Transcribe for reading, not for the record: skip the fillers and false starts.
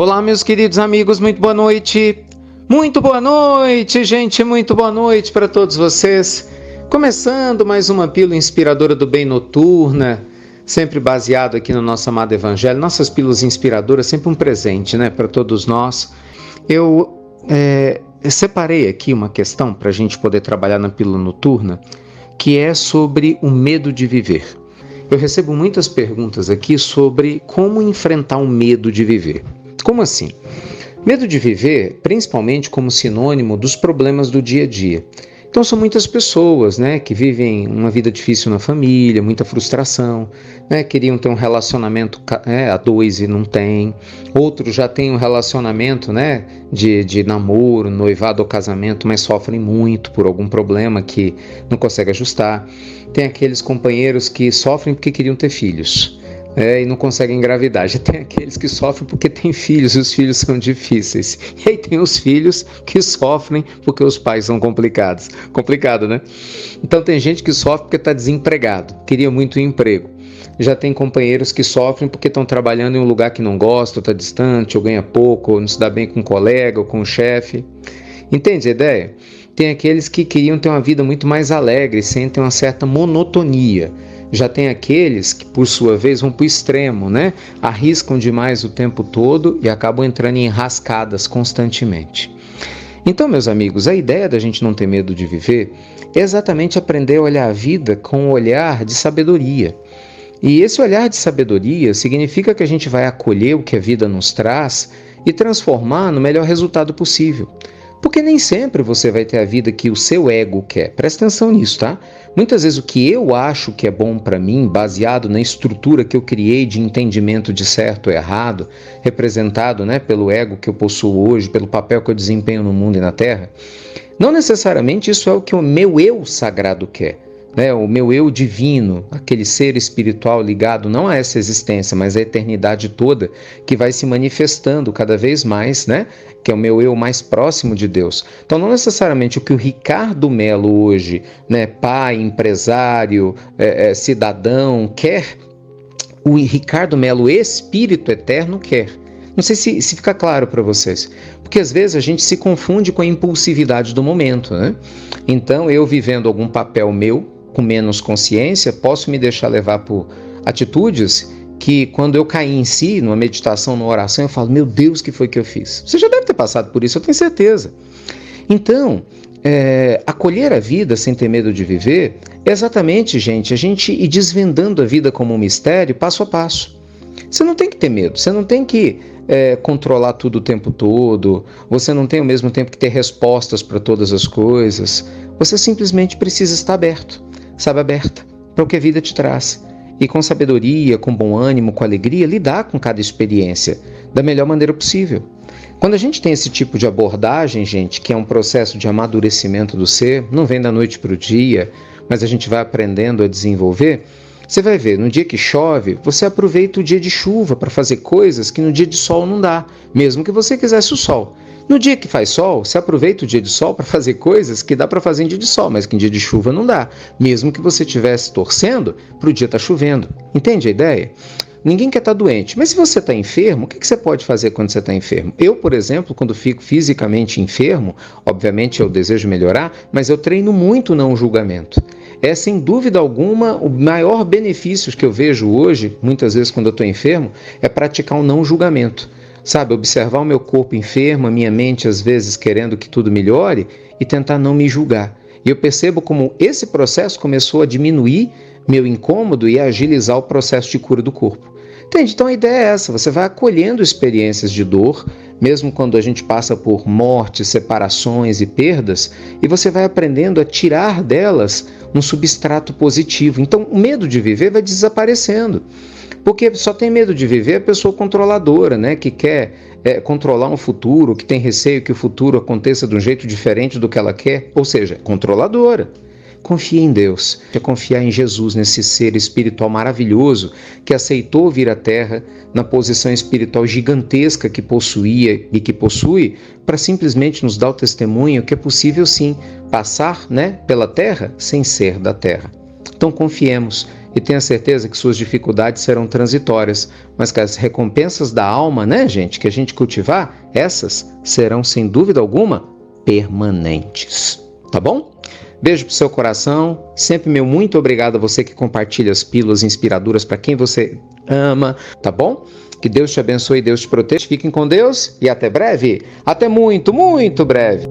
Olá, meus queridos amigos, muito boa noite. Muito boa noite, gente, muito boa noite para todos vocês. Começando mais uma pílula inspiradora do bem noturna, sempre baseado aqui no nosso amado Evangelho. Nossas pílulas inspiradoras, sempre um presente, né, para todos nós. Eu separei aqui uma questão para a gente poder trabalhar na pílula noturna, que é sobre o medo de viver. Eu recebo muitas perguntas aqui sobre como enfrentar o medo de viver. Como assim? Medo de viver, principalmente como sinônimo dos problemas do dia a dia. Então são muitas pessoas, né, que vivem uma vida difícil na família, muita frustração, né, queriam ter um relacionamento a dois e não tem. Outros já têm um relacionamento, né, de namoro, noivado ou casamento, mas sofrem muito por algum problema que não conseguem ajustar. Tem aqueles companheiros que sofrem porque queriam ter filhos. E não conseguem engravidar. Já tem aqueles que sofrem porque têm filhos e os filhos são difíceis. E aí tem os filhos que sofrem porque os pais são complicados. Complicado, né? Então tem gente que sofre porque está desempregado, queria muito emprego. Já tem companheiros que sofrem porque estão trabalhando em um lugar que não gosta, ou está distante, ou ganha pouco, ou não se dá bem com um colega ou com um chefe. Entende a ideia? Tem aqueles que queriam ter uma vida muito mais alegre, sentem uma certa monotonia. Já tem aqueles que, por sua vez, vão para o extremo, né? Arriscam demais o tempo todo e acabam entrando em enrascadas constantemente. Então, meus amigos, a ideia da gente não ter medo de viver é exatamente aprender a olhar a vida com um olhar de sabedoria. E esse olhar de sabedoria significa que a gente vai acolher o que a vida nos traz e transformar no melhor resultado possível. Porque nem sempre você vai ter a vida que o seu ego quer. Presta atenção nisso, tá? Muitas vezes o que eu acho que é bom para mim, baseado na estrutura que eu criei de entendimento de certo ou errado, representado, né, pelo ego que eu possuo hoje, pelo papel que eu desempenho no mundo e na Terra, não necessariamente isso é o que o meu eu sagrado quer. Né, o meu eu divino, aquele ser espiritual ligado não a essa existência, mas à eternidade toda, que vai se manifestando cada vez mais, né, que é o meu eu mais próximo de Deus. Então não necessariamente o que o Ricardo Melo hoje, né, pai, empresário, cidadão, quer, o Ricardo Melo, espírito eterno, quer. Não sei se fica claro para vocês, porque às vezes a gente se confunde com a impulsividade do momento, né? Então eu vivendo algum papel meu, com menos consciência, posso me deixar levar por atitudes que quando eu cair em si, numa meditação, numa oração, eu falo, meu Deus, que foi que eu fiz? Você já deve ter passado por isso, eu tenho certeza. Então, acolher a vida sem ter medo de viver é exatamente, gente, a gente ir desvendando a vida como um mistério, passo a passo. Você não tem que ter medo, você não tem que controlar tudo o tempo todo, você não tem ao mesmo tempo que ter respostas para todas as coisas, você simplesmente precisa estar aberta para o que a vida te traz. E com sabedoria, com bom ânimo, com alegria, lidar com cada experiência da melhor maneira possível. Quando a gente tem esse tipo de abordagem, gente, que é um processo de amadurecimento do ser, não vem da noite para o dia, mas a gente vai aprendendo a desenvolver, você vai ver, no dia que chove, você aproveita o dia de chuva para fazer coisas que no dia de sol não dá, mesmo que você quisesse o sol. No dia que faz sol, você aproveita o dia de sol para fazer coisas que dá para fazer em dia de sol, mas que em dia de chuva não dá, mesmo que você estivesse torcendo para o dia estar chovendo. Entende a ideia? Ninguém quer estar doente, mas se você está enfermo, o que você pode fazer quando você está enfermo? Eu, por exemplo, quando fico fisicamente enfermo, obviamente eu desejo melhorar, mas eu treino muito o não julgamento. É, sem dúvida alguma, o maior benefício que eu vejo hoje, muitas vezes quando eu estou enfermo, é praticar o não julgamento. Sabe, observar o meu corpo enfermo, a minha mente às vezes querendo que tudo melhore e tentar não me julgar. E eu percebo como esse processo começou a diminuir meu incômodo e a agilizar o processo de cura do corpo. Entende? Então a ideia é essa, você vai acolhendo experiências de dor, mesmo quando a gente passa por mortes, separações e perdas, e você vai aprendendo a tirar delas um substrato positivo. Então o medo de viver vai desaparecendo. Porque só tem medo de viver a pessoa controladora, né? Que quer controlar um futuro, que tem receio que o futuro aconteça de um jeito diferente do que ela quer, ou seja, controladora. Confie em Deus, é confiar em Jesus, nesse ser espiritual maravilhoso que aceitou vir à Terra na posição espiritual gigantesca que possuía e que possui, para simplesmente nos dar o testemunho que é possível sim passar, né, pela Terra sem ser da Terra. Então confiemos e tenha certeza que suas dificuldades serão transitórias, mas que as recompensas da alma, né, gente, que a gente cultivar, essas serão, sem dúvida alguma, permanentes. Tá bom? Beijo pro seu coração. Sempre meu muito obrigado a você que compartilha as pílulas inspiradoras para quem você ama, tá bom? Que Deus te abençoe e Deus te proteja. Fiquem com Deus e até breve. Até muito, muito breve.